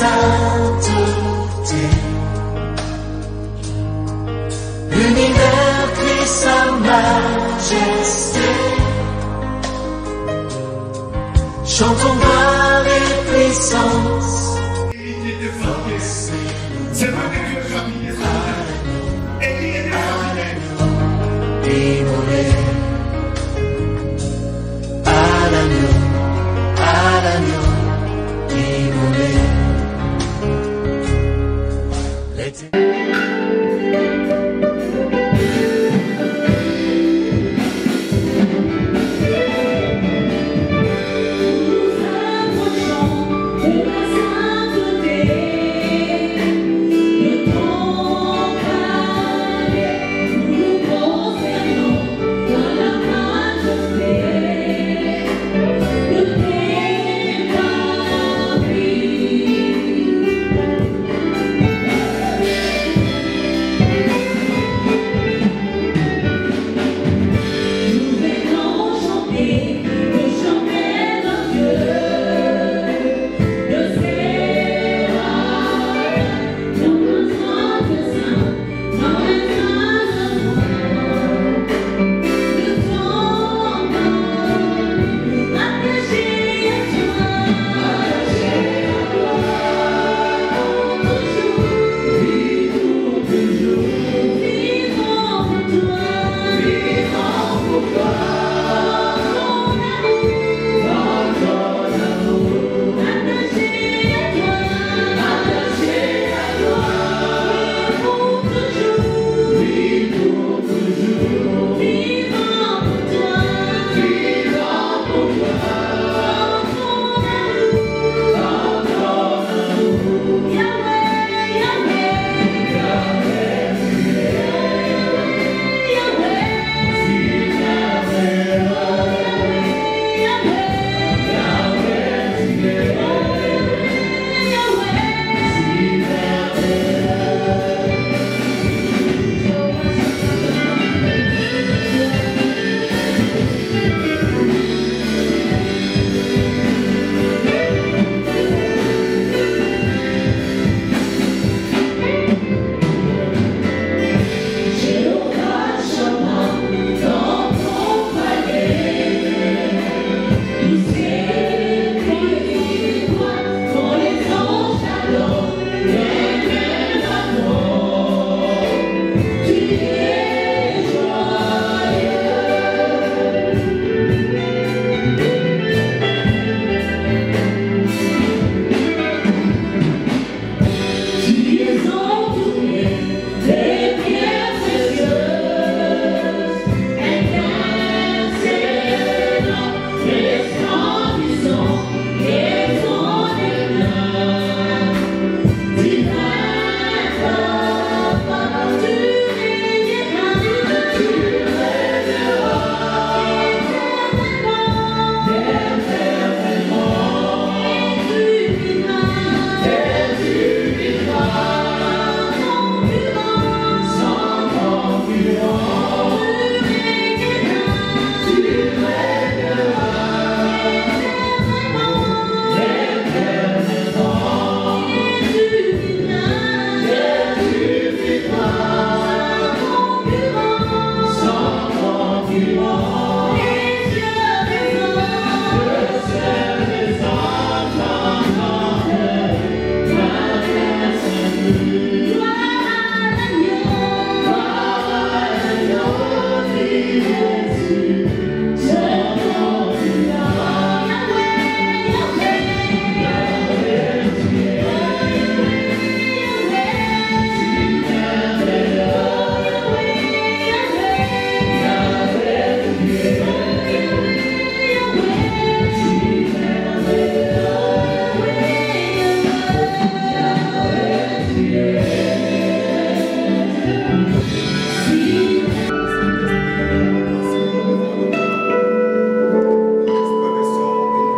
sainteté. L'univers crie sa majesté. Chantons gloire et puissance. C'est vrai que Dieu a mis les âmes. Et il est immolé. À l'agneau, immolé.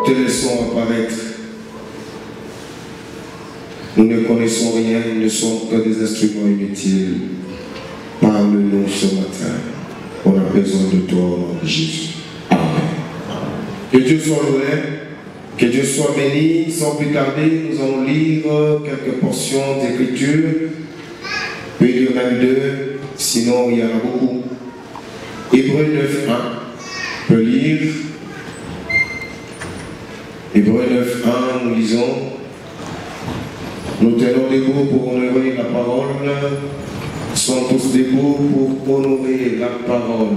te laissons apparaître. Nous ne connaissons rien, nous ne sommes que des instruments inutiles. Parle-nous ce matin. On a besoin de toi au nom de Jésus. Amen. Que Dieu soit loué. Que Dieu soit béni. Sans plus tarder, nous allons lire quelques portions d'écriture. Je peux lire même deux, sinon il y en a beaucoup. Hébreux 9.1, je peux lire. Hébreux 9.1, nous lisons. Nous tenons debout pour honorer la parole. Nous sommes tous debout pour honorer la parole.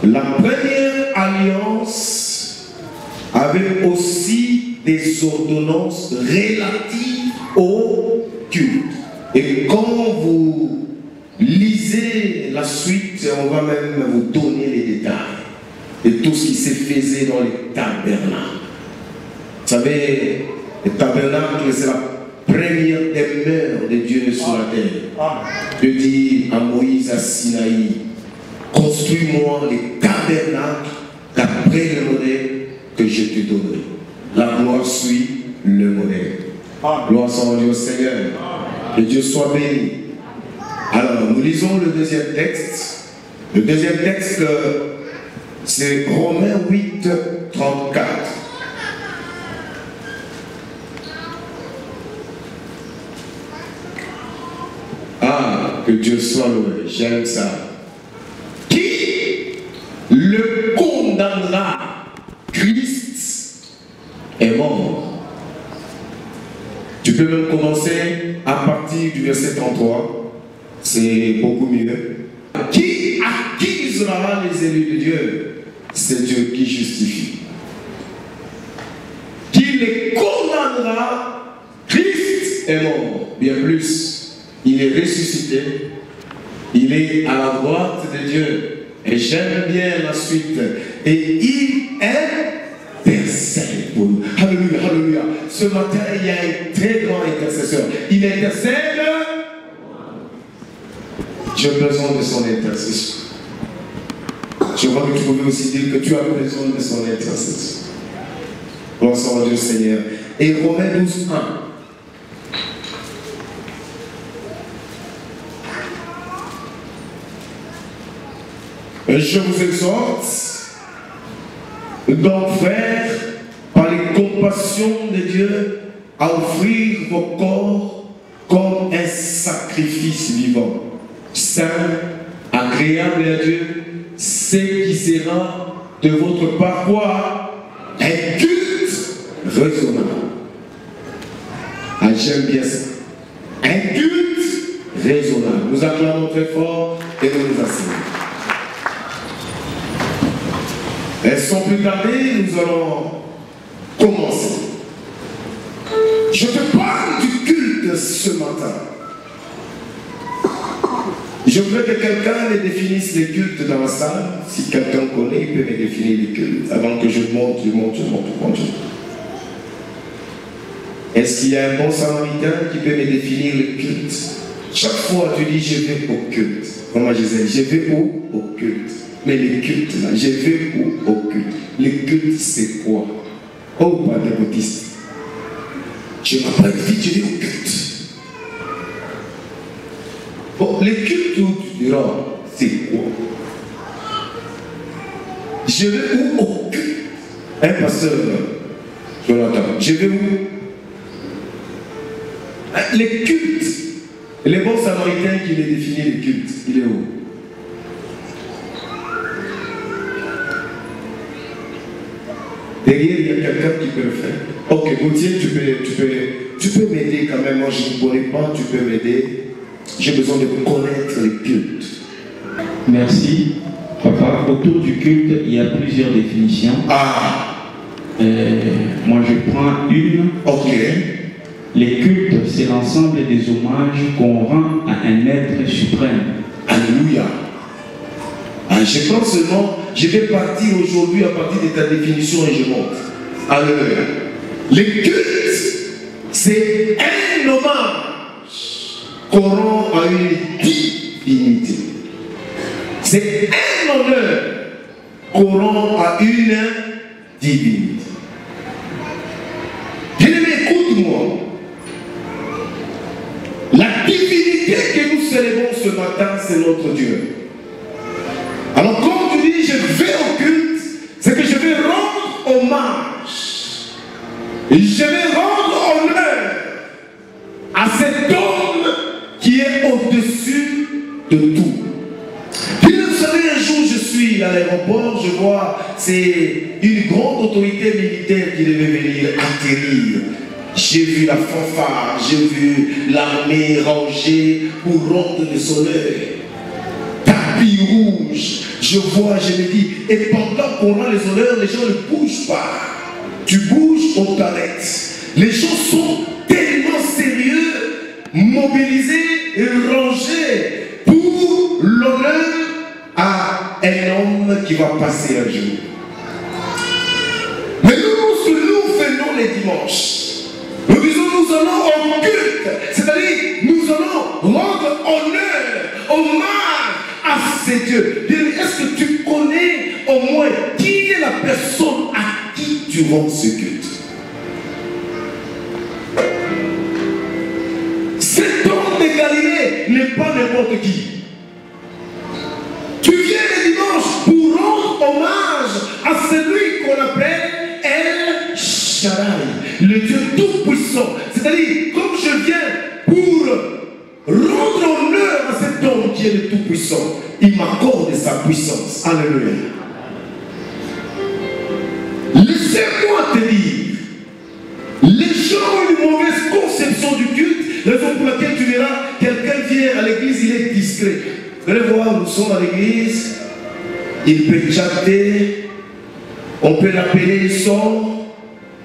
La première alliance avait aussi des ordonnances relatives au culte. Et quand vous lisez la suite, on va même vous donner les détails de tout ce qui se faisait dans les tabernacles. Vous savez, le tabernacle, c'est la première demeure de Dieu sur la terre. Dieu dit à Moïse à Sinaï, construis-moi les tabernacles d'après le modèle que je te donnerai. La gloire suit le modèle. Gloire soit au Seigneur. Que Dieu soit béni. Alors, nous lisons le deuxième texte. Le deuxième texte, c'est Romains 8, 34. Ah, que Dieu soit loué. J'aime ça. Qui le condamnera? Christ est mort. Tu peux même commencer à partir du verset 33. C'est beaucoup mieux. Qui accusera les élus de Dieu? C'est Dieu qui justifie. Qui les condamnera? Christ est mort. Bien plus, il est ressuscité. Il est à la droite de Dieu. Et j'aime bien la suite. Et il intercède pour nous. Alléluia, alléluia. Ce matin, il y a un très grand intercesseur. Il intercède. J'ai besoin de son intercession. Je crois que tu pouvais aussi dire que tu as besoin de son intercession. Gloire soit à Dieu Seigneur. Et Romains 12, 1. Je vous exhorte, donc frères, par les compassions de Dieu, à offrir vos corps comme un sacrifice vivant, saint, agréable à Dieu, ce qui sera de votre part quoi? Un culte raisonnable. Ah, j'aime bien ça. Un culte raisonnable. Nous acclamons très fort et nous nous asseyons. Et sans plus tarder, nous allons commencer. Je te parle du culte ce matin. Je veux que quelqu'un me définisse les cultes dans la salle. Si quelqu'un connaît, il peut me définir les cultes. Avant que je monte. Est-ce qu'il y a un bon samaritain qui peut me définir les cultes? Chaque fois, tu dis, je vais au culte. Comment je disais, je vais où? Au culte. Mais les cultes, là, je vais où? Au culte. Les cultes, c'est quoi? Oh, pentecôtiste. Je m'appelle vite, je vais au culte. Bon, les cultes où tu diras, c'est quoi? Je vais où? Au culte. Un pasteur, Jonathan, je vais où? Les cultes. Les bons samaritains qui les définissent les cultes, il est où? Derrière, il y a quelqu'un qui peut le faire. Ok, Gauthier, tu peux m'aider quand même. Moi, je ne connais pas, tu peux m'aider. J'ai besoin de connaître les cultes. Merci, papa. Autour du culte, il y a plusieurs définitions. Moi, je prends une. Ok. Les cultes, c'est l'ensemble des hommages qu'on rend à un être suprême. Alléluia. Je pense seulement, je vais partir aujourd'hui à partir de ta définition et je monte. Alléluia. Les cultes, c'est un hommage qu'on rend à une divinité. C'est un honneur qu'on rend à une divinité. Bien-aimé, écoute-moi. La divinité que nous célébrons ce matin, c'est notre Dieu. Alors quand tu dis je vais au culte, c'est que je vais rendre hommage. Et je vais rendre honneur à cet homme qui est au-dessus de tout. Puis vous savez, un jour je suis à l'aéroport, je vois, c'est une grande autorité militaire qui devait venir atterrir. J'ai vu la fanfare, j'ai vu l'armée rangée pour rendre les honneurs. Tapis rouge, je vois, je me dis, et pendant qu'on rend les honneurs, les gens ne bougent pas. Tu bouges, on t'arrête. Les gens sont tellement sérieux, mobilisés et rangés pour l'honneur à un homme qui va passer un jour. Mais nous venons les dimanches. Nous disons nous allons en culte, c'est-à-dire nous allons rendre honneur, hommage à ces dieux. Est-ce que tu connais au moins qui est la personne à qui tu rends ce culte? Cet homme de Galilée n'est pas n'importe qui. Tu viens le dimanche pour rendre hommage à celui qu'on appelle El Shaddai, le Dieu tout-puissant. C'est-à-dire, comme je viens pour rendre honneur à cet homme qui est le tout-puissant, il m'accorde sa puissance. Alléluia. Laissez-moi te dire, les gens ont une mauvaise conception du culte, raison pour laquelle tu verras, quelqu'un vient à l'église, il est discret. Vous allez voir, nous sommes à l'église, il peut chatter, on peut l'appeler, il sort,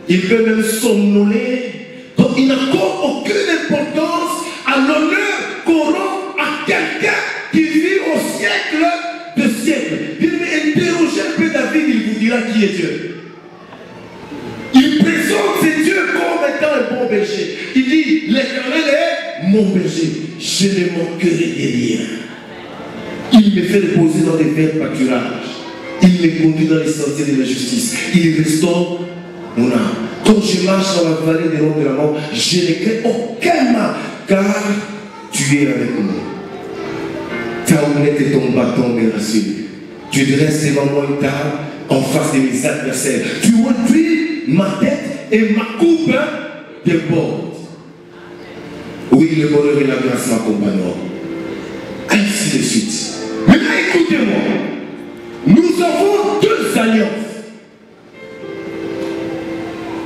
il peut même somnoler. Donc il n'accorde aucune importance à l'honneur qu'on rend à quelqu'un qui vit au siècle de siècles. Il interrogez un peu David, il vous dira qui est Dieu. Il présente ses dieux comme étant un bon berger. Il dit, l'Éternel est mon berger, je ne manquerai de rien. Il me fait reposer dans des verts pâturages. Il me conduit dans les sentiers de la justice. Il restaure mon âme. Quand je marche dans la vallée des ronds de la mort, je ne crains aucun mal, car tu es avec moi. Ta houlette et ton bâton me rassurent. Tu dresses devant moi une table en face de mes adversaires. Tu réduis ma tête et ma coupe déborde. Oui, le bonheur et la grâce m'accompagneront. Ainsi de suite. Maintenant, écoutez-moi. Nous avons deux alliances.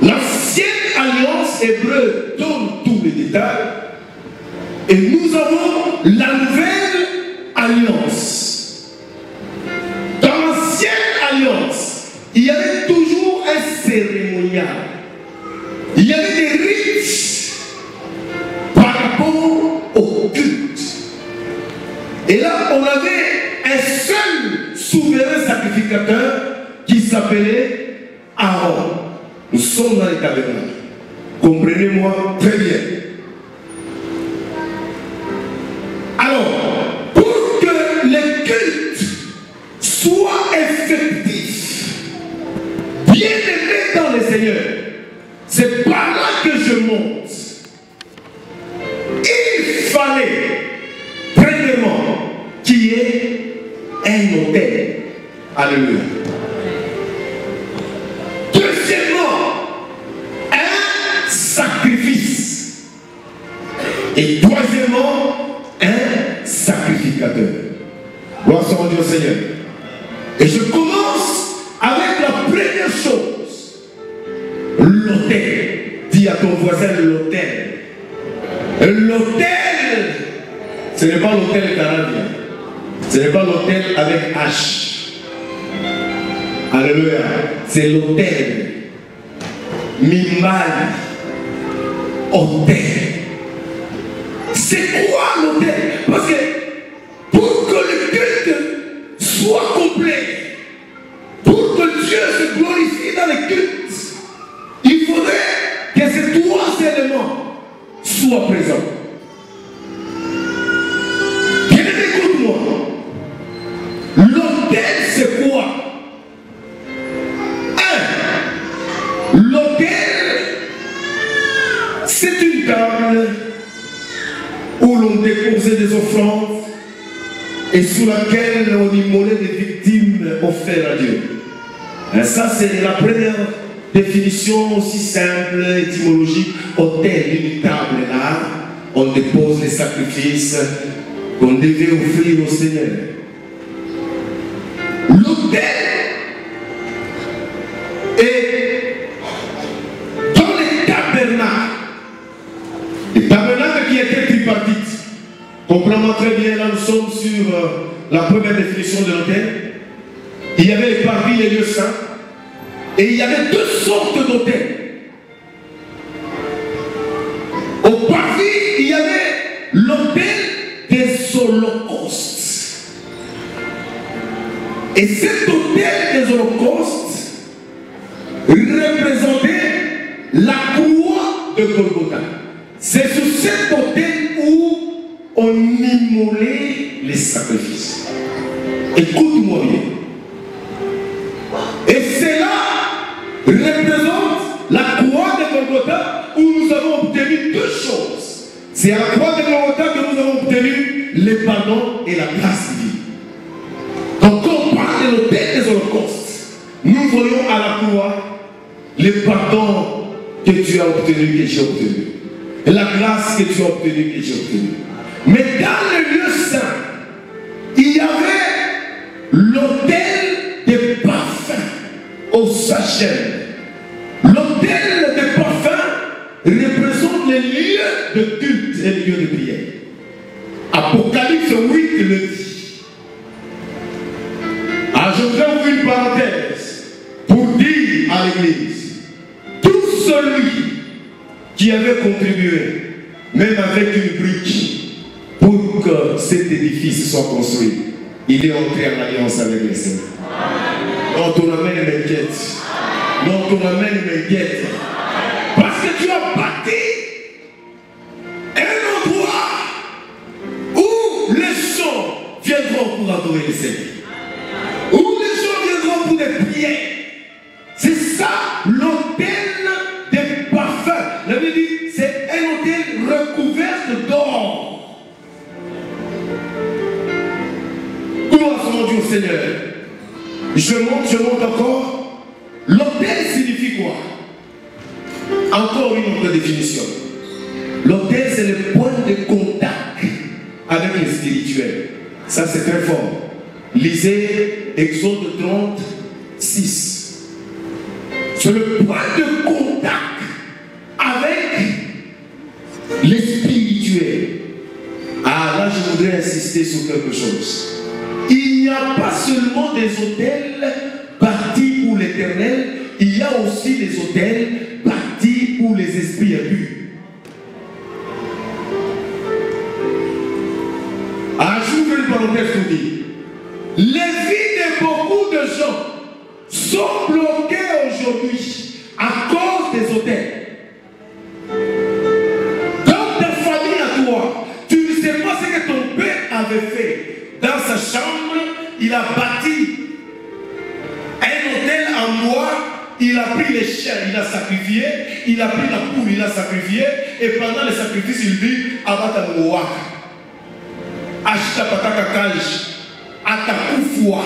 L'ancienne alliance hébreu donne tous les détails. Et nous avons la nouvelle alliance. Dans l'ancienne alliance, il y avait toujours un cérémonial. Il y avait des rites par rapport au culte. Et là, on avait un seul souverain sacrificateur qui s'appelait Aaron. Nous sommes dans les tabernacles. Comprenez-moi très bien. Alors, pour que le culte soit effectif, bien aimé dans le Seigneur, c'est par là que je monte. Il fallait, premièrement, qu'il y ait un autel. Alléluia. Deuxièmement, un sacrifice. Et troisièmement, un sacrificateur. Gloire soit rendue au Seigneur. Et je commence avec la première chose. L'autel. Dis à ton voisin l'autel. L'autel, ce n'est pas l'autel canadien. Ce n'est pas l'autel avec H. Alléluia. C'est l'autel. Mimal. Autel. C'est quoi l'autel? Parce que pour que le culte soit complet, pour que Dieu se glorifie dans le culte, il faudrait que ces trois éléments soient présents. Bien, écoute-moi. L'autel, c'est quoi? L'autel, c'est une table où l'on déposait des offrandes et sous laquelle on immolait des victimes offert à Dieu. Et ça, c'est la première définition aussi simple, étymologique. Autel, une table là, on dépose les sacrifices qu'on devait offrir au Seigneur. L'autel est dans les tabernacles. Les tabernacles qui étaient tripartites. Comprenons très bien, là nous sommes sur la première définition de l'autel. Il y avait les parvis, les lieux saints. Et il y avait deux sortes d'autels. Au parvis, il y avait l'autel des holocaustes. Et cet autel des holocaustes représentait la croix de Golgotha. C'est sur cet autel où on immolait les sacrifices. Écoute-moi bien. Et c'est là représente la croix de Golgotha où nous avons obtenu deux choses. C'est à la croix de Golgotha que nous avons obtenu le pardon et la grâce divine. Donc quand on parle de l'autel des holocaustes, nous voyons à la croix le pardon que tu as obtenu, que j'ai obtenu. Et la grâce que tu as obtenue, que j'ai obtenue. Mais dans le lieu saint, il y avait l'autel des parfums au sachet. L'autel des parfums représente les lieux de culte et les lieux de prière. Apocalypse 8 le dit. Je voudrais ouvrir une parenthèse pour dire à l'église, tout celui qui avait contribué, même avec une brique, pour que cet édifice soit construit, il est entré en alliance avec les Seigneurs. Non, ton amen m'inquiète. Non, ton amen m'inquiète. Parce que tu as bâti un endroit où les gens viendront pour adorer le Seigneur. Où les gens viendront pour des prières. C'est ça l'autel des parfums. La Bible dit c'est un autel recouvert d'or. Gloire à mon Dieu Seigneur. Je monte encore. L'autel signifie quoi? Encore une autre définition. L'autel, c'est le point de contact avec le spirituel. Ça, c'est très fort. Lisez Exode 36. C'est le point de contact avec le spirituel. Ah, là, je voudrais insister sur quelque chose. Il n'y a pas seulement des autels bâtis pour l'éternel, il y a aussi des autels bâtis pour les esprits impurs. J'ouvre une parenthèse pour dire, les vies de beaucoup de gens sont bloquées aujourd'hui à cause des autels. Dans ta famille à toi, tu ne sais pas ce que ton père avait fait. Dans sa chambre, il a bâti un autel en bois, il a pris les chiens, il a sacrifié, il a pris la poule, il a sacrifié, et pendant le sacrifice, il dit Abata Moa, Ashta Pataka Kaj, Atakufwa.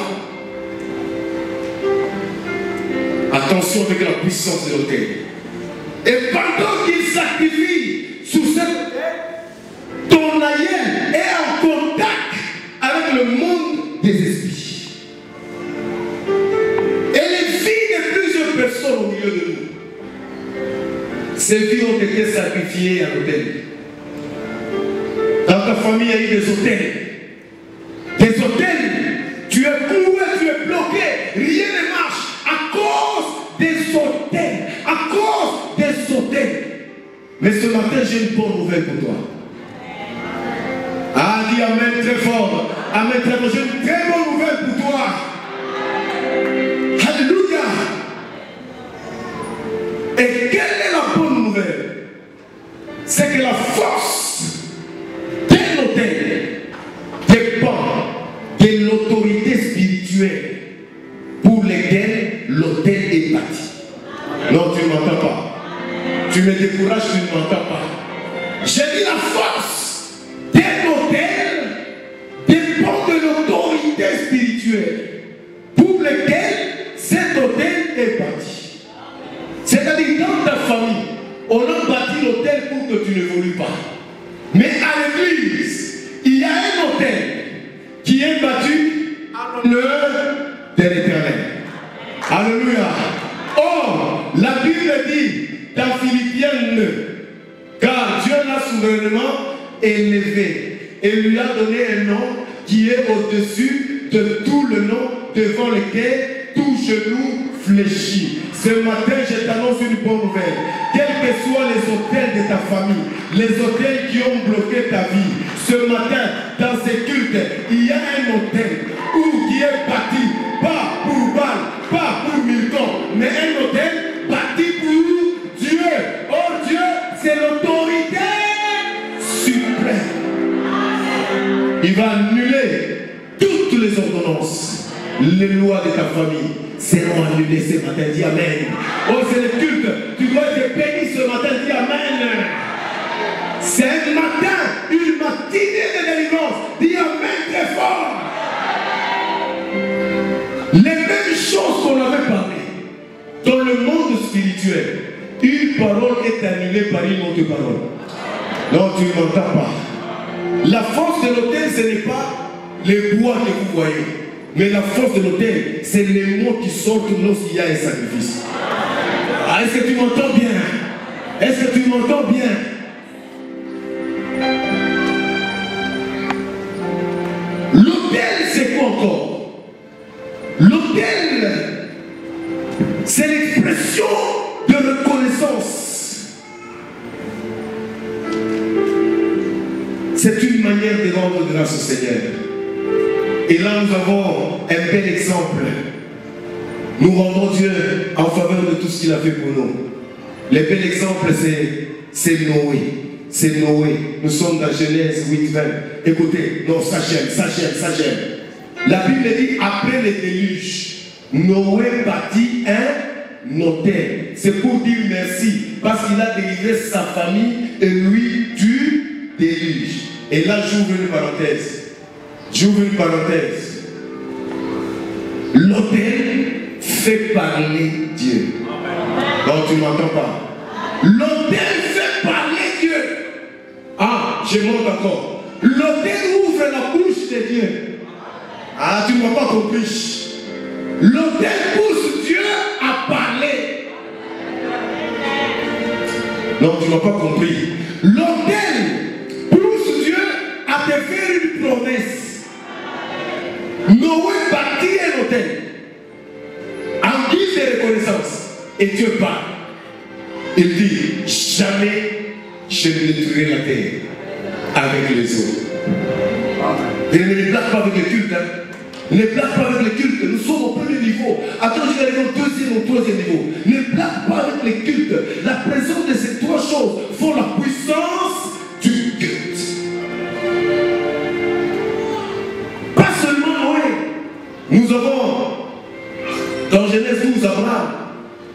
Attention avec la puissance de l'autel. Et pendant qu'il sacrifie sous cet autel, ton aïeul est en contact avec le monde des esprits. Et les vies de plusieurs personnes au milieu de nous, ces vies ont été sacrifiées à l'autel. Dans ta famille, il y a eu des autels. Des autels, tu es cloué, tu es bloqué, rien ne marche à cause des autels. À cause des autels. Mais ce matin, j'ai une bonne nouvelle pour toi. Ah, dis Amen très fort. Amen très fort. J'ai une très bonne nouvelle pour toi. Alléluia. Et quelle est la bonne nouvelle? C'est que la force d'un autel dépend de l'autorité spirituelle pour laquelle l'autel est bâti. Non, tu ne m'entends pas. Tu me décourages, tu ne m'entends pas. J'ai dit la force d'un autel dépend de l'autorité spirituelle pour laquelle que tu n'évolues pas. Mais à l'église, il y a un autel qui est battu à l'honneur de l'Éternel. Alléluia. Or, la Bible dit dans Philippiens 9, car Dieu l'a souverainement élevé et lui a donné un nom qui est au-dessus de tout le nom devant lequel tout genou fléchit. Ce matin, je t'annonce une bonne nouvelle. Quels que soient les autels de ta famille, les autels qui ont bloqué ta vie, ce matin, dans ces cultes, il y a un autel qui est bâti, pas pour Baal, pas pour Milton, mais un autel bâti pour Dieu. Oh Dieu, c'est l'autorité suprême. Il va annuler toutes les ordonnances, les lois de ta famille seront annulées ce matin. Dis Amen. Oh, c'est le culte. Tu dois être béni ce matin. Dis Amen. C'est un matin, une matinée de délivrance. Dis Amen très fort. Les mêmes choses qu'on avait parlé dans le monde spirituel. Une parole est annulée par une autre parole. Non, tu ne m'entends pas. La force de l'autel, ce n'est pas les bois que vous voyez. Mais la force de l'autel, c'est les mots qui sortent lorsqu'il y a un sacrifice. Ah, est-ce que tu m'entends bien? Est-ce que tu m'entends bien? L'autel, c'est quoi encore? L'autel, c'est l'expression de reconnaissance. C'est une manière de rendre grâce au Seigneur. Et là, nous avons un bel exemple. Nous rendons Dieu en faveur de tout ce qu'il a fait pour nous. Le bel exemple, c'est Noé. C'est Noé. Nous sommes dans Genèse 8, 20. Écoutez, non, ça j'aime. La Bible dit, après le déluge, Noé bâtit un autel. C'est pour dire merci, parce qu'il a délivré sa famille et lui du déluge. Et là, j'ouvre une parenthèse. L'autel fait parler Dieu. Non, tu ne m'entends pas. L'autel fait parler Dieu. Ah, je monte encore. L'autel ouvre la bouche de Dieu. Ah, tu ne m'as pas compris. L'autel pousse Dieu à parler. Non, tu ne m'as pas compris. L'autel pousse Dieu à te faire une promesse. Noé bâtit un autel en guise de reconnaissance. Et Dieu parle. Il dit, jamais je ne détruirai la terre avec les eaux. Et ne les blague pas avec le culte. Ne blague pas avec le culte. Nous sommes au premier niveau. Attends, je vais aller au deuxième ou troisième niveau. Ne blague pas avec le culte. La présence de ces trois choses font la puissance du culte. Pas seulement Noé. Nous avons dans Genèse 12 Abraham.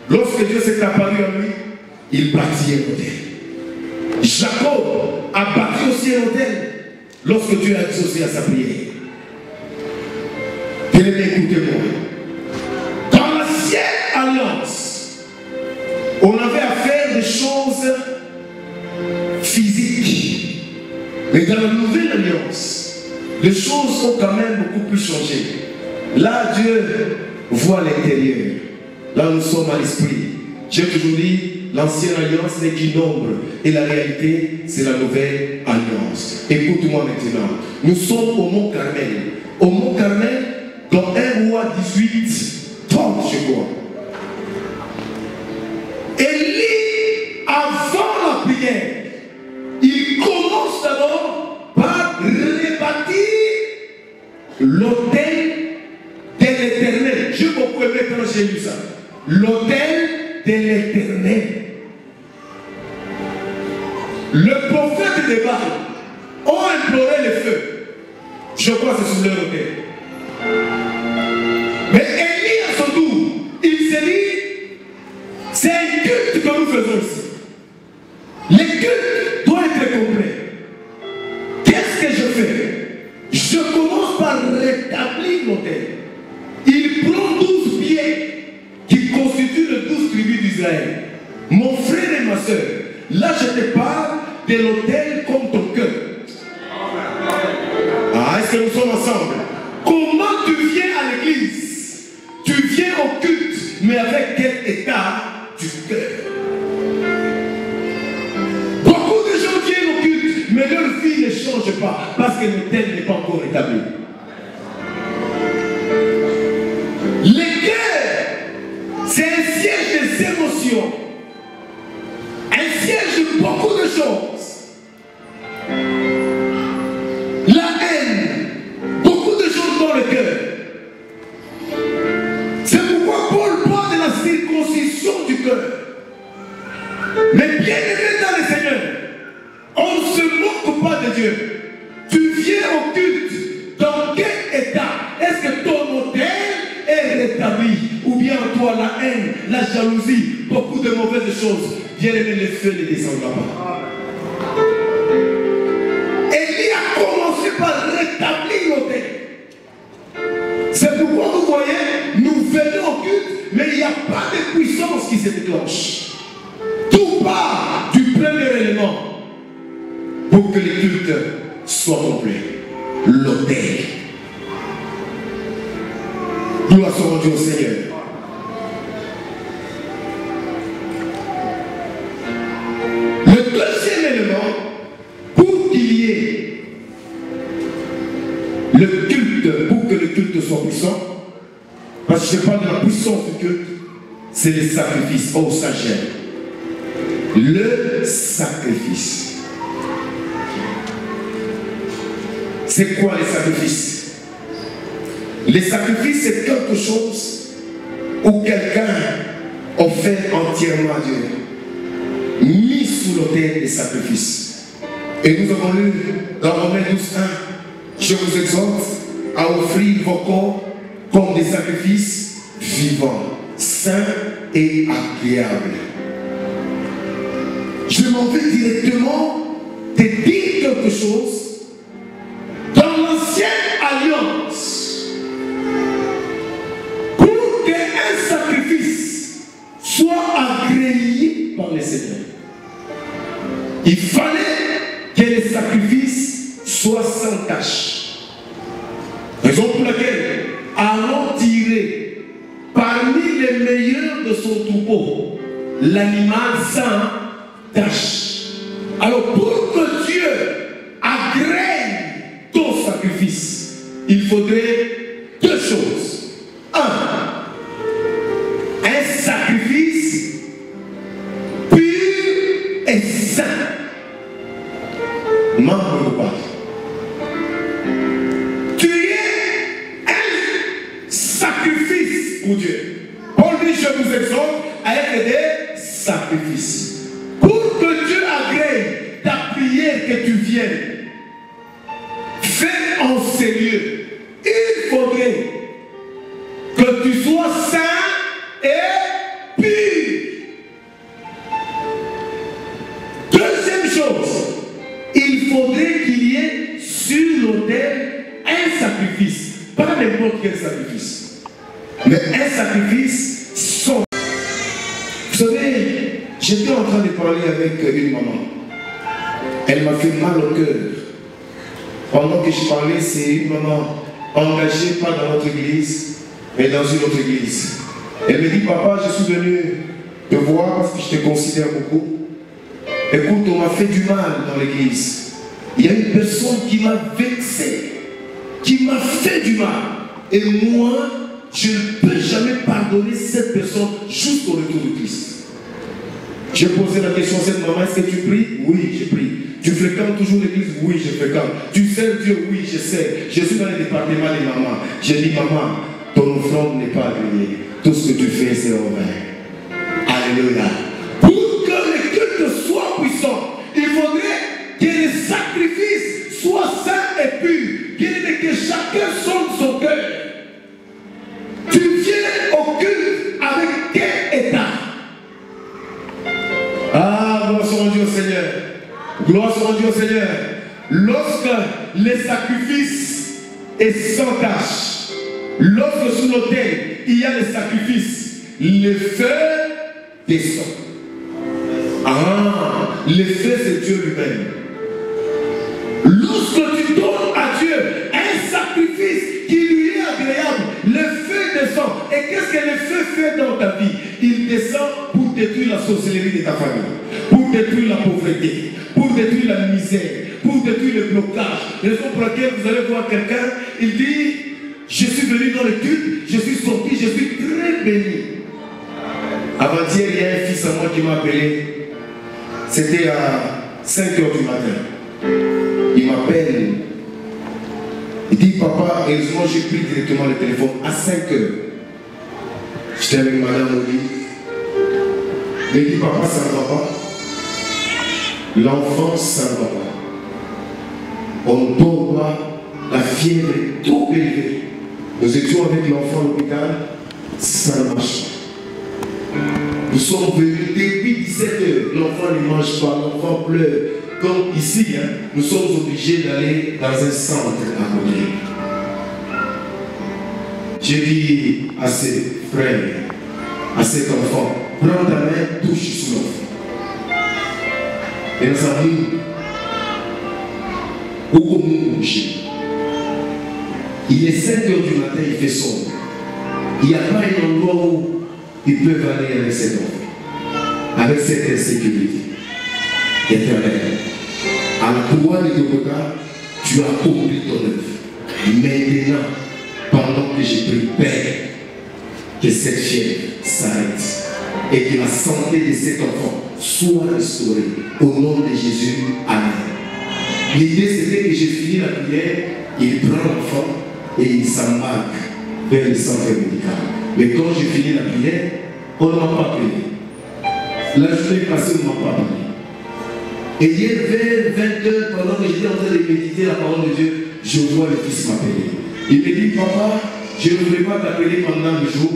Lorsque Dieu s'est apparu à lui, il bâtit un autel. Jacob a bâti aussi un autel lorsque Dieu a exaucé à sa prière. Bien-aimé, écoutez-moi. Dans l'ancienne alliance, on avait à faire des choses physiques. Mais dans la nouvelle alliance, les choses ont quand même beaucoup plus changé. Là, Dieu voit l'intérieur. Là, nous sommes à l'esprit. J'ai toujours dit, l'ancienne alliance n'est qu'une ombre. Et la réalité, c'est la nouvelle alliance. Écoute-moi maintenant. Nous sommes au Mont Carmel. Au Mont Carmel, dans 1 Roi 18, 30, je crois. Élie, avant la prière, il commence d'abord par rebâtir l'autel de l'Éternel. J'ai beaucoup aimé quand j'ai lu ça. L'autel de l'Éternel. Le prophète de Baal ont imploré le feu. Je crois que c'est sur leur autel. Mais Élie à son tour, il s'est dit, c'est un culte que nous faisons ici. Le culte doit être complet. Qu'est-ce que je fais? Je commence par rétablir l'autel. Il prend 12 pieds qui constituent les 12 tribus d'Israël. Mon frère et ma soeur, là je te parle l'autel comme ton cœur. Ah, est-ce que nous sommes ensemble? Comment tu viens à l'église? Tu viens au culte, mais avec quel état du cœur? Beaucoup de gens viennent au culte, mais leur vie ne change pas parce que l'autel n'est pas encore établi. Le cœur, c'est un siège des émotions, un siège de beaucoup de choses. La haine, beaucoup de choses dans le cœur. C'est pourquoi Paul parle de la circoncision du cœur. Mais bien aimé dans le Seigneur, on ne se moque pas de Dieu. Tu viens au culte, dans quel état? Est-ce que ton autel est rétabli? Ou bien toi la haine, la jalousie, beaucoup de mauvaises choses? Bien aimé, le feu ne descendra pas. Élie a commencé par rétablir l'autel. C'est pourquoi vous voyez, nous venons au culte, mais il n'y a pas de puissance qui se déclenche. Tout part du premier élément pour que le culte soit complet. L'autel. Gloire soit rendue au Seigneur. Le deuxième élément, pour qu'il y ait le culte, pour que le culte soit puissant, parce que je parle de la puissance du culte, c'est le sacrifice. Oh, ça j'aime. Le sacrifice. C'est quoi les sacrifices? Les sacrifices, c'est quelque chose où quelqu'un offert entièrement à Dieu, mis sous l'autel des sacrifices. Et nous avons lu dans Romains 12:1, je vous exhorte à offrir vos corps comme des sacrifices vivants, saints et agréables. Je m'en vais directement te dire quelque chose. Dans l'ancienne alliance, pour qu'un sacrifice soit agréé par le Seigneur, il fallait que les sacrifices soient sans tache. Raison pour laquelle Aaron tirait parmi les meilleurs de son troupeau l'animal sans tache. Alors pour que Dieu agrée ton sacrifice, il faudrait deux choses. Un sacrifice pur et saint. Membre de Pâques. Tu es un sacrifice pour Dieu. Paul dit, je vous exhorte à être des sacrifices. Pour que Dieu agrée ta prière que tu viennes, fais en sérieux. Il faudrait que tu sois saint et pur. Deuxième chose, il faudrait qu'il y ait sur l'autel un sacrifice. Pas n'importe quel sacrifice, mais un sacrifice sans. Vous savez, j'étais en train de parler avec une maman. Elle m'a fait mal au cœur. Pendant que je parlais, c'est une maman engagée, pas dans notre église, mais dans une autre église. Elle me dit, papa, je suis venu te voir parce que je te considère beaucoup. Écoute, on m'a fait du mal dans l'église. Il y a une personne qui m'a vexé, qui m'a fait du mal. Et moi, je ne peux jamais pardonner cette personne jusqu'au retour de Christ. J'ai posé la question à cette maman, est-ce que tu pries? Oui, je prie. Tu fréquentes toujours l'église? Oui, je fréquente. Tu sers Dieu? Oui, je sais. Je suis dans le département des mamans. J'ai dit, maman, ton offrande n'est pas agréée. Tout ce que tu fais, c'est en vain. Alléluia. Pour que le culte soit puissant, il faudrait que les sacrifices soient saints et purs. Que chacun sonne son cœur. Tu viens au culte avec quel état? Ah, gloire soit rendue au Seigneur. Gloire soit rendue au Seigneur. Lorsque les sacrifices est sans tâche, lorsque sous l'autel il y a les sacrifices, le feu descend. Ah, le feu c'est Dieu lui-même. sorcellerie de ta famille, pour détruire la pauvreté, pour détruire la misère, pour détruire le blocage. Raison pour laquelle vous allez voir quelqu'un, il dit, je suis venu dans le culte, je suis sorti, je suis très béni. Avant-hier, il y a un fils à moi qui m'a appelé. C'était à 5 h du matin. Il m'appelle. Il dit, papa, heureusement, j'ai pris directement le téléphone à 5 h. J'étais avec madame au lit. Il dit, papa, ça ne va pas. L'enfant, ça ne va pas. On ne dort pas. La fièvre est trop élevée. Nous étions avec l'enfant à l'hôpital. Ça ne marche pas. Nous sommes venus depuis 17 h. L'enfant ne mange pas, l'enfant pleure. Comme ici, hein, nous sommes obligés d'aller dans un centre à côté. J'ai dit à ses frères, à cet enfant, prends ta main, touche sur l'enfant. Et nous avons beaucoup bougé. Il est 5 h du matin, il fait sombre. Il n'y a pas un endroit où ils peuvent aller avec cet enfant, avec cette insécurité. Éternel, à la croix de Golgotha, tu as accompli ton œuvre. Maintenant, pendant que j'ai pris, Père, que cette fièvre s'arrête et que la santé de cet enfant soit restaurée. Au nom de Jésus, Amen. L'idée c'était que j'ai fini la prière, il prend l'enfant et il s'embarque vers le centre médical. Mais quand j'ai fini la prière, on ne m'a pas appelé. La journée passée, on ne m'a pas appelé. Et hier, vers 20 h, pendant que j'étais en train de méditer la parole de Dieu, je vois le fils m'appeler. Il me dit, papa, je ne voulais pas t'appeler pendant le jour.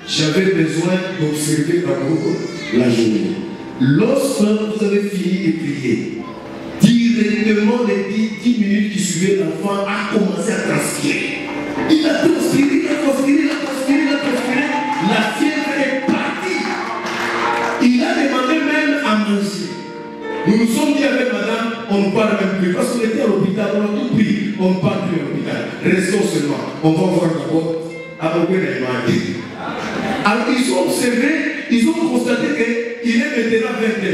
J'avais besoin d'observer d'abord la journée. Lorsque vous avez fini de prier, directement les 10 minutes qui suivaient, l'enfant a commencé à transpirer. Il a transpiré, il a transpiré, il a transpiré, il a transpiré. La fièvre est partie. Il a demandé même à manger. Nous nous sommes dit avec madame, on ne parle même plus. Parce qu'on était à l'hôpital, on a tout pris. On ne parle plus à l'hôpital. Restons seulement. On va voir d'abord à peu près les maladies. Alors ils ont observé, ils ont constaté qu'il est maintenant 20 h.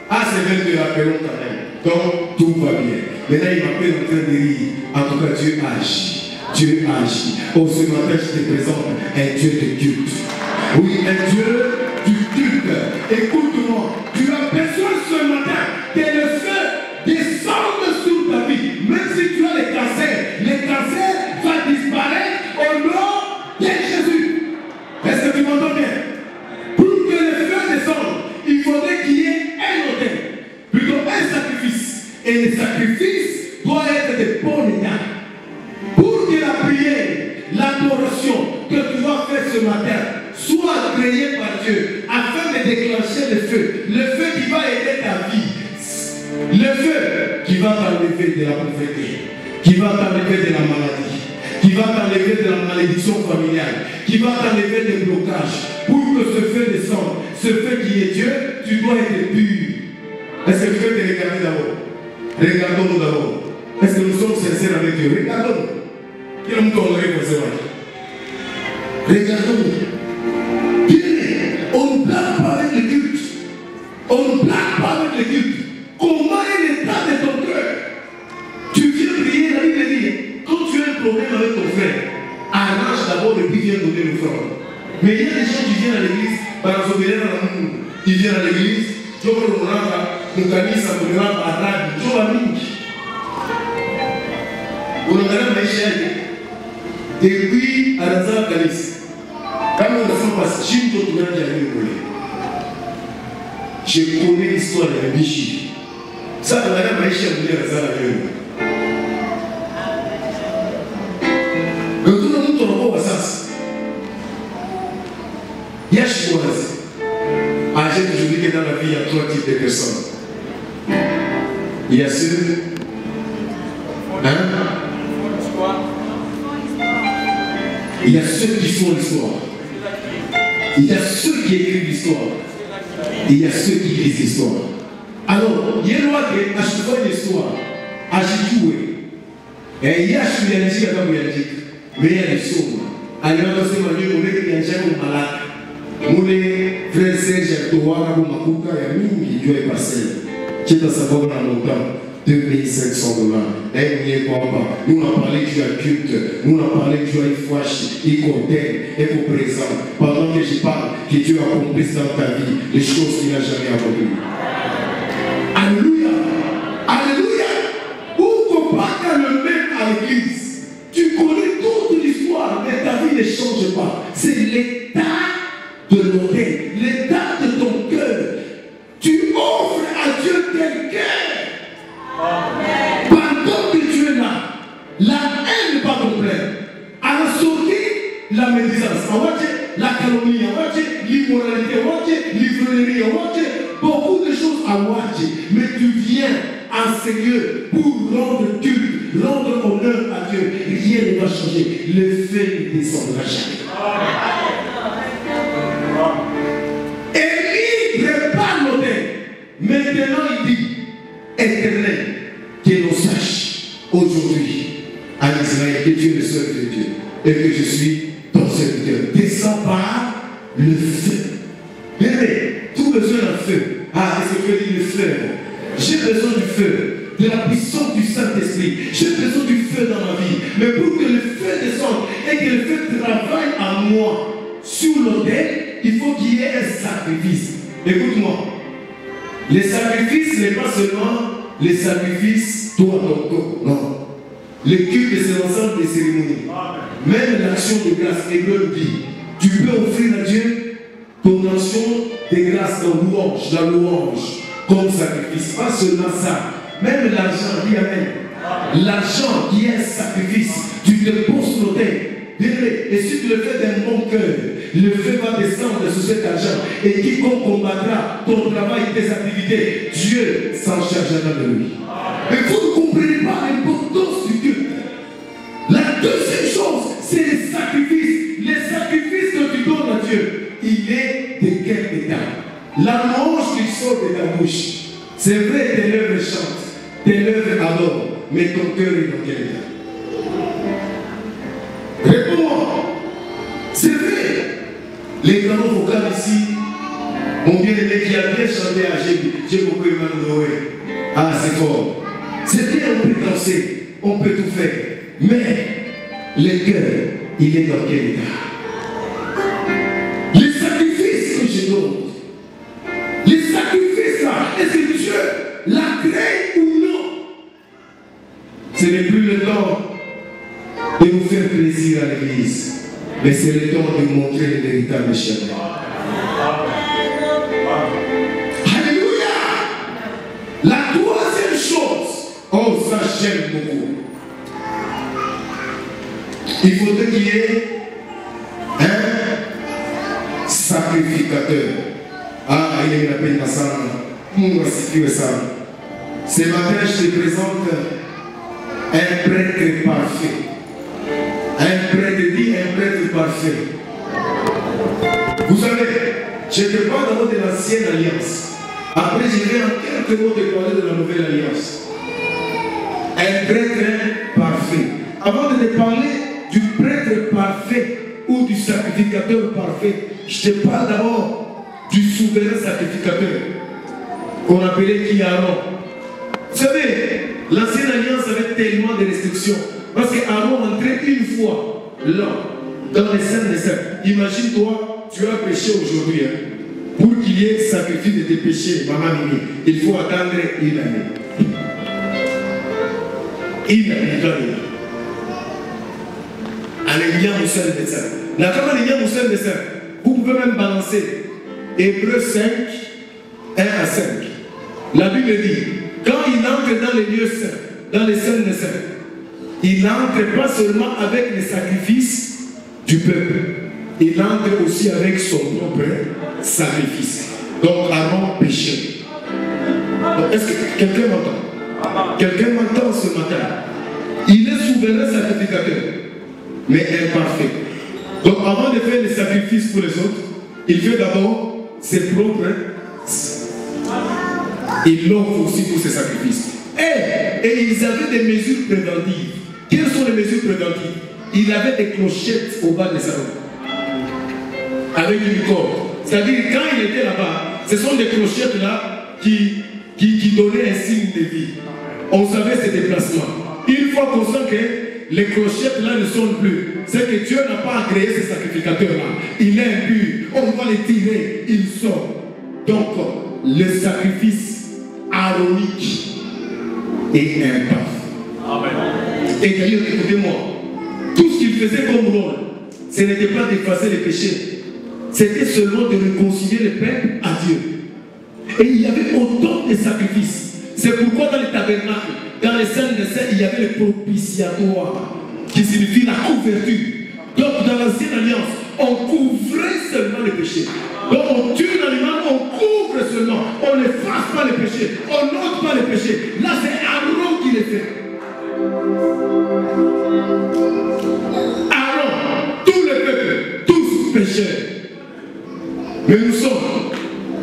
Ah, c'est 20 h, appelons quand même. Donc tout va bien. Maintenant il m'appelle en train de rire. En tout cas, Dieu agit. Dieu agit. Oh, ce matin, je te présente un Dieu de culte. Oui, un Dieu du culte. Écoute-moi, tu as besoin ce matin que le feu descende sur ta vie. Même si tu as le cancer va disparaître au nom de Jésus. Est-ce que tu m'entends bien? Pour que le feu descende, il faudrait qu'il y ait un autel, plutôt un sacrifice. Et le sacrifice doit être de bon état. Pour que la prière, l'adoration que tu vas faire ce matin soit créée par Dieu afin de déclencher le feu qui va aider ta vie, le feu qui va t'enlever de la pauvreté, qui va t'enlever de la maladie, qui va t'enlever de la malédiction familiale, qui va t'enlever des blocages. Pour que ce feu descende, ce feu qui est Dieu, tu dois être pur. Est-ce que tu veux te regarder d'abord? Regardons-nous d'abord. Est-ce que nous sommes sincères avec Dieu? Regardons-nous. Regardons-nous. Bien, on ne blague pas avec le culte. On ne blague pas avec le culte. Comment est l'état de ton cœur? Tu viens prier, la Bible dit, quand tu as un problème avec ton frère, arrange d'abord et puis viens donner le front. Mais il y a des gens qui viennent à l'église, par exemple, ils viennent à l'église, depuis Arazar Kalis, quand on a passé, je connais l'histoire de Bichi. Ça, on a Maïcha voulu Arazar à l'heure. Le tout le monde tombe au Assas. Il y a Chouaz. Je dis que dans la vie, il y a 3 types de personnes. Il y a ceux. Il y a ceux qui font l'histoire. Il y a ceux qui écrivent l'histoire. Et il y a ceux qui lisent l'histoire. Alors, il y a une loi qui a choisi l'histoire. Agitoué. Et il y a Chouyanji à Kabouyanji. Mais il y a des choses. Alors, c'est ma vie, on est malade. frère Serge Toara Makuka Yamini, Dieu est passé. Qui est à savoir dans le temps. 2500 $. Nous avons parlé du culte, nous avons parlé du fouache, il condamne et pour présent. Pendant que je parle, que Dieu a accompli dans ta vie les choses qu'il n'a jamais accomplies. Alléluia. Alléluia. Ou pas qu'à le mettre à l'église. Tu connais toute l'histoire, mais ta vie ne change pas. C'est l'état de l'autel, l'état de ton cœur. Tu offres à Dieu tel cœur. Pendant que tu es là, la haine n'est pas complète. À la sortie, la médisance, la calomnie, l'immoralité, l'ivronnerie, beaucoup de choses à watcher. Mais tu viens en sérieux pour rendre culte, rendre honneur à Dieu. Rien ne va changer. Le feu ne descendra jamais. Et il prépare l'autel. Maintenant, il dit Éternel, que l'on sache aujourd'hui à Israël que tu es le seul de Dieu et que je suis ton serviteur. Descends par le feu. Bébé, tout besoin d'un feu. Ah, qu'est-ce que dit le feu? J'ai besoin du feu, de la puissance du Saint-Esprit. J'ai besoin du feu dans ma vie. Mais pour que le feu descende et que le feu travaille en moi sur l'autel, il faut qu'il y ait un sacrifice. Écoute-moi. Les sacrifices n'est pas seulement les sacrifices, toi, ton corps. Non. Le culte, c'est l'ensemble des cérémonies. Même l'action de grâce, Hébreu dit, tu peux offrir à Dieu ton action de grâce dans la louange, comme sacrifice. Pas seulement ça. Même l'argent, dit Amen. L'argent qui est un sacrifice, tu te poses sur l'autel. Et si tu le fais d'un bon cœur, le feu va descendre sur cet argent. Et quiconque combattra ton travail, tes activités, Dieu s'en chargera de lui. Mais vous ne comprenez pas l'importance du culte. La deuxième chose, c'est les sacrifices. Les sacrifices que tu donnes à Dieu, il est de quel état? La louange qui sort de ta bouche. C'est vrai, tes lèvres chantent, tes lèvres adorent, mais ton cœur est dans quel état? Réponds-moi. C'est vrai. Les canons vocaux ici, mon bien-aimé qui a bien chanté à j'ai beaucoup aimé Noé. Ah, c'est fort. C'est bien, on peut danser, on peut tout faire. Mais le cœur, il est dans quel état? Les sacrifices que je donne, les sacrifices là, est-ce que Dieu l'a créé ou non? Ce n'est plus le temps de vous faire plaisir à l'église, mais c'est le temps de montrer le véritable chemin. Alléluia. La troisième chose, oh ça j'aime beaucoup, il faudrait qu'il y ait un sacrificateur. Ah, il est la peine à ça. Ce matin, je te présente un prêtre parfait. Un prêtre dit un prêtre parfait. Vous savez, je te parle d'abord de l'ancienne alliance. Après, je vais en quelques mots te parler de la nouvelle alliance. Un prêtre parfait. Avant de te parler du prêtre parfait ou du sacrificateur parfait, je te parle d'abord du souverain sacrificateur qu'on appelait qui Aaron. Vous savez, l'ancienne alliance avait tellement de restrictions. Parce qu'Aaron entrait une fois là, dans les scènes des saints. Imagine-toi, tu as péché aujourd'hui. Hein. Pour qu'il y ait sacrifice de tes péchés, maman Mimi, il faut attendre une année. Une année. Alléluia, Moussa le médecin. La camarade Moussa le médecin, vous pouvez même balancer Hébreux 5, 1 à 5. La Bible dit, quand il entre dans les lieux saints, dans les scènes des saints, il n'entre pas seulement avec les sacrifices du peuple, il entre aussi avec son propre sacrifice. Donc Aaron péchait. Est-ce que quelqu'un m'entend? Quelqu'un m'entend ce matin? Il est souverain sacrificateur, mais imparfait. Donc avant de faire les sacrifices pour les autres, il fait d'abord ses propres. Il l'offre aussi pour ses sacrifices. Et ils avaient des mesures préventives. Quelles sont les mesures préventives? Il avait des clochettes au bas des salons. Avec une corde. C'est-à-dire, quand il était là-bas, ce sont des clochettes là qui donnaient un signe de vie. On savait ses déplacements. Une fois qu'on sent que les clochettes là ne sonnent plus, c'est que Dieu n'a pas agréé ces sacrificateurs-là. Il est impur. On va les tirer, il sort. Donc, le sacrifice aronique est imparfait. Amen. Et d'ailleurs, écoutez-moi, tout ce qu'il faisait comme rôle, ce n'était pas d'effacer les péchés, c'était seulement de réconcilier le peuple à Dieu. Et il y avait autant de sacrifices. C'est pourquoi dans les tabernacles, dans les scènes de scènes, il y avait le propitiatoire, qui signifie la couverture. Donc dans l'ancienne alliance, on couvrait seulement les péchés. Donc on tue l'animal, on couvre seulement. On n'efface pas les péchés, on n'ôte pas les péchés. Là c'est Aaron qui les fait. Aaron, tout le peuple, tous pécheurs. Mais nous sommes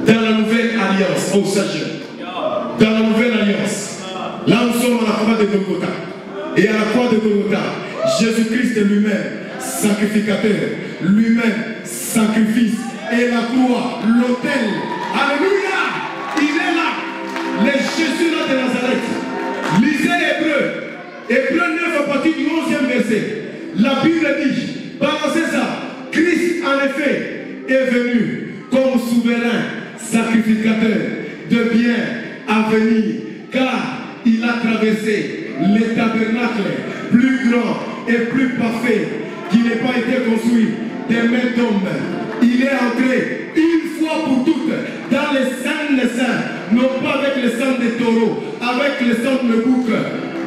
dans la nouvelle alliance, au sachet. Dans la nouvelle alliance. Là nous sommes à la croix de Golgotha. Et à la croix de Golgotha, Jésus-Christ lui-même, sacrificateur, lui-même, sacrifice. Et la croix, l'autel. Alléluia! Il est là. Le Jésus là de Nazareth. Lisez Hébreu 9 à partir du 11e verset. La Bible dit, balancez ça. Christ en effet est venu comme souverain sacrificateur de biens à venir, car il a traversé les tabernacles plus grands et plus parfaits qui n'aient pas été construits des mains d'hommes. Il est entré une fois pour toutes dans les saints des saints, non pas avec le sang des taureaux, avec le sang de bouc,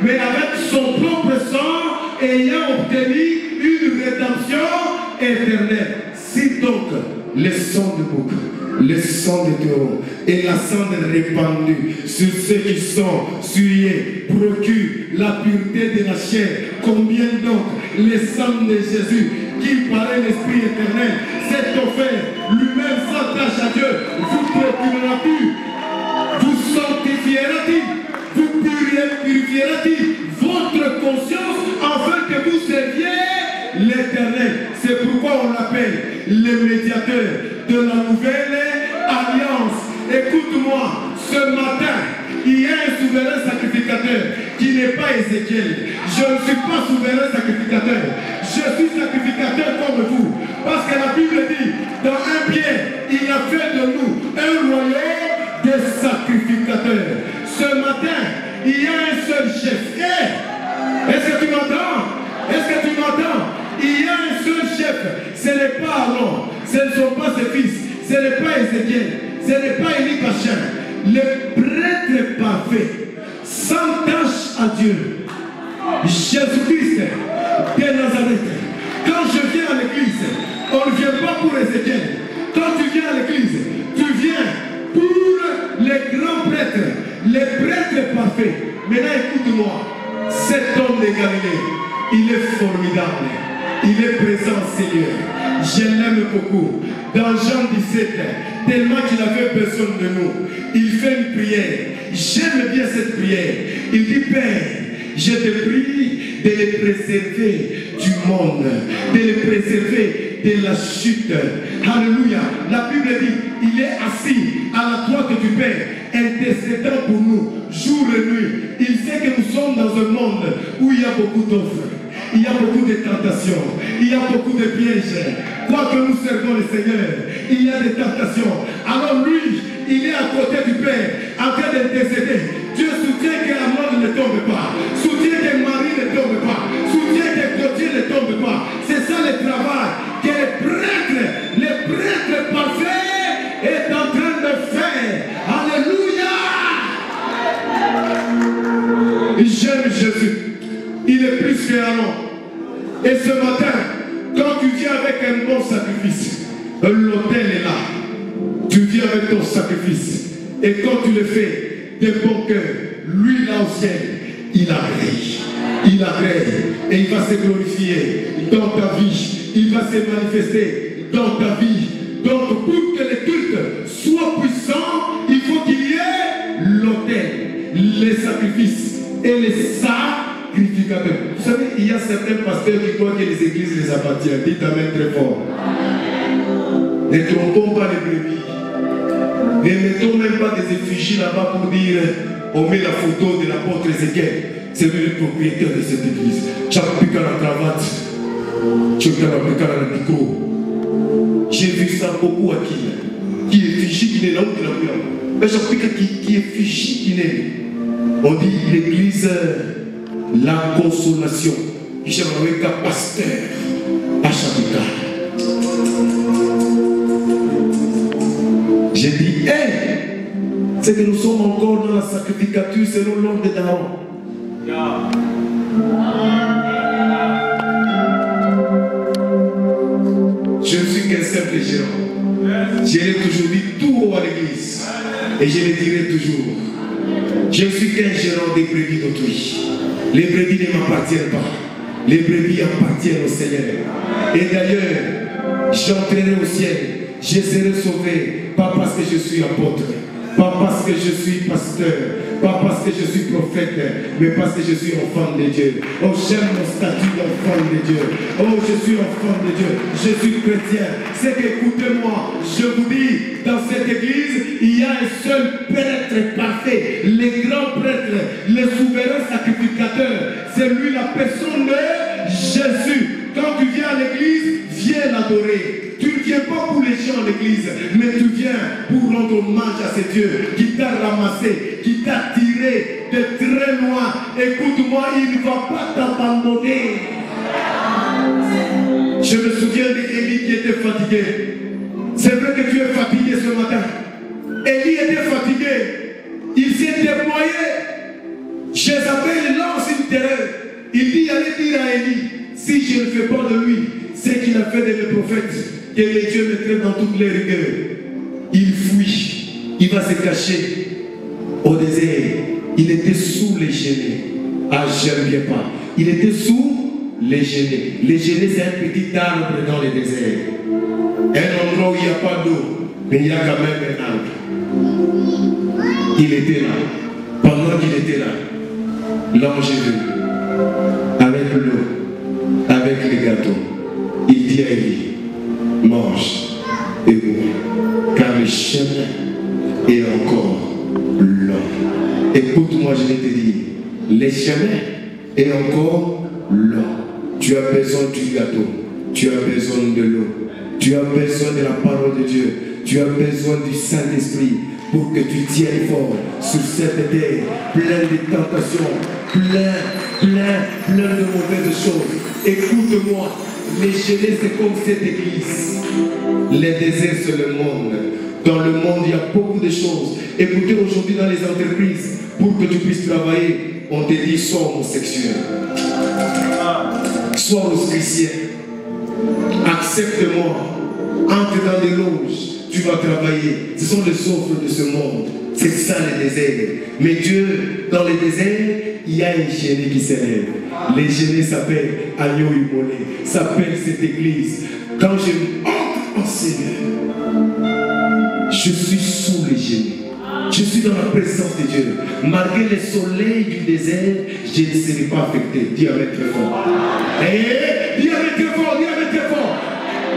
mais avec son propre sang, ayant obtenu une rédemption éternelle. Si donc le sang de bouc, le sang de taureau et la cendre répandue sur ceux qui sont souillés procure la pureté de la chair, combien donc le sang de Jésus qui paraît l'Esprit éternel s'est offert lui-même sans tâche à Dieu, vous procurera-t-il, vous sanctifiera-t-il, vous purifiera-t-il votre conscience afin que vous serviez l'éternel. C'est pourquoi on l'appelle le médiateur de la nouvelle alliance. Écoute-moi, ce matin, il y a un souverain sacrificateur qui n'est pas Ézéchiel. Je ne suis pas souverain sacrificateur. Je suis sacrificateur comme vous. Parce que la Bible dit, dans 1 Pierre, il a fait de nous un royaume de sacrificateurs. Ce matin, il y a un seul chef. Est-ce que tu m'entends? Est-ce que tu m'entends? Il y a un seul chef. Ce n'est pas Aaron. Ce ne sont pas ses fils. Ce n'est pas Ézéchiel. Ce n'est pas Élie Pachin. Le prêtre parfait, sans tâche à Dieu, Jésus-Christ de Nazareth. Quand je viens à l'église, on ne vient pas pour Ézéchiel. Quand tu viens à l'église, tu viens pour les grands prêtres, les prêtres parfaits. Maintenant écoute-moi, cet homme de Galilée, il est formidable. Il est présent, Seigneur. Je l'aime beaucoup. Dans Jean 17, tellement qu'il avait besoin de nous, il fait une prière. J'aime bien cette prière. Il dit, Père, je te prie de les préserver du monde, de les préserver de la chute. Alléluia. La Bible dit, il est assis à la droite du Père, intercédant pour nous, jour et nuit. Il sait que nous sommes dans un monde où il y a beaucoup d'offres. Il y a beaucoup de tentations, il y a beaucoup de pièges. Quoique nous servons le Seigneur, il y a des tentations. Alors lui, il est à côté du Père, en train d'intercéder. Dieu soutient que la mort ne tombe pas, soutient que Marie ne tombe pas, soutient que Gauthier ne tombe pas. C'est ça le travail que le prêtre parfait est en train de faire. Alléluia! J'aime Jésus. Il est plus qu'Aaron. Et ce matin, quand tu viens avec un bon sacrifice, l'autel est là. Tu viens avec ton sacrifice. Et quand tu le fais de bon cœur, lui là au ciel, il agrée. Il agrée. Et il va se glorifier dans ta vie. Il va se manifester dans ta vie. Donc pour que le culte soit puissant, il faut qu'il y ait l'autel, les sacrifices et les sacrificateurs. Vous savez, il y a certains pasteurs qui croient que les églises les appartiennent. Dites amen très fort. Ne trompons pas les brebis. Ne mettons même pas des effigies là-bas pour dire on met la photo de l'apôtre Ézéchiel. C'est lui le propriétaire de cette église. Tu as plus qu'à la cravate. Tu as plus qu'à la micro. J'ai vu ça beaucoup à qui effigie qui n'est là où tu l'as vu. Mais j'ai plus qui effigie qui n'est. On dit l'église, la consolation. Qui cherche avec un pasteur à Chapika. J'ai dit, c'est que nous sommes encore dans la sacrificature selon l'ordre d'Aaron. Je ne suis qu'un simple gérant. Je l'ai toujours dit tout haut à l'église. Et je le dirai toujours. Je ne suis qu'un gérant des brebis d'autrui. Les brebis ne m'appartiennent pas. Les brebis appartiennent au Seigneur. Et d'ailleurs, j'entrerai au ciel. Je serai sauvé, pas parce que je suis apôtre, pas parce que je suis pasteur, pas parce que je suis prophète, mais parce que je suis enfant de Dieu. Oh, j'aime mon statut d'enfant de Dieu. Oh, je suis enfant de Dieu. Je suis chrétien. C'est qu'écoutez-moi, je vous dis, dans cette église, il y a un seul prêtre parfait, le grand prêtre, le souverain sacrificateur. C'est lui la personne de Jésus. Quand tu viens à l'église, viens l'adorer. Tu ne viens pas pour les gens à l'église, mais tu viens pour rendre hommage à ce Dieu qui t'a ramassé, qui t'a tiré de très loin. Écoute-moi, il ne va pas t'abandonner. Je me souviens d'Élie qui était fatigué. C'est vrai que tu es fatigué ce matin. Élie était fatigué. Il s'est déployé. Jézabel lance une terreur. Il dit, allez dire à Élie, si je ne fais pas de lui ce qu'il a fait de mes prophètes, que les dieux mettraient dans toutes les rigueurs. Il fuit. Il va se cacher au désert. Il était sous les genêts. Ah, j'aime bien pas. Il était sous les genêts. Les genêts, c'est un petit arbre dans le désert. Un endroit où il n'y a pas d'eau, mais il y a quand même un arbre. Il était là. Pendant qu'il était là, l'ange est venu. Avec l'eau, avec les gâteaux. Il dit à Élie, mange et bois, car le chemin est encore long. Écoute-moi, je vais te dire, le chemin est encore long. Tu as besoin du gâteau, tu as besoin de l'eau, tu as besoin de la parole de Dieu, tu as besoin du Saint-Esprit pour que tu tiennes fort sur cette terre, pleine de tentations, plein de mauvaises choses. Écoute-moi. Les genêts, c'est comme cette église. Les déserts, c'est le monde. Dans le monde, il y a beaucoup de choses. Écoutez, aujourd'hui, dans les entreprises, pour que tu puisses travailler, on te dit sois homosexuel, sois austricien, accepte-moi, entre dans des loges, tu vas travailler. Ce sont les offres de ce monde. C'est ça le désert. Mais Dieu, dans le désert, il y a un génie qui s'élève. Les génies s'appellent Agneau Immolé, s'appelle cette église. Quand je entre en Seigneur, je suis sous les génies. Je suis dans la présence de Dieu. Malgré le soleil du désert, je ne serai pas affecté. Dis Amen très fort. Dis Amen très fort, dis Amen très fort.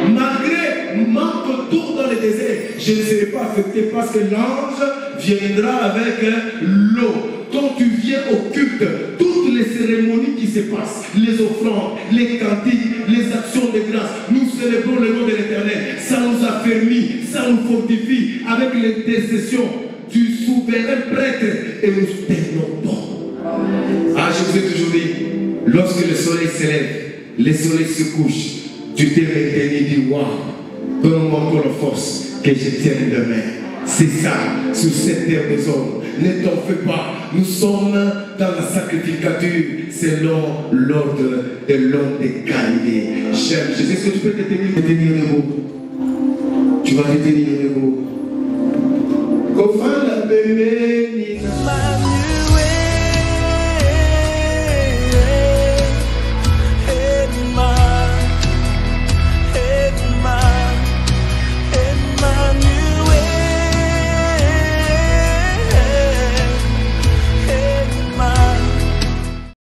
Malgré mon retour dans le désert, je ne serai pas affecté parce que l'ange viendra avec l'eau. Quand tu viens au culte, toutes les cérémonies qui se passent, les offrandes, les cantiques, les actions de grâce, nous célébrons le nom de l'Éternel. Ça nous affermit, ça nous fortifie avec l'intercession du souverain prêtre et nous tenons bon. Ah, je vous ai toujours dit, lorsque le soleil s'élève, le soleil se couche, tu t'es maintenu et dis, waouh, donne-moi encore la force que je tienne demain. C'est ça, sur cette terre des hommes. Ne t'en fais pas. Nous sommes dans la sacrificature selon l'ordre de l'homme de Galilée. J'aime. Je sais ce que tu peux te tenir debout. Tu vas te tenir debout. Comment la bébé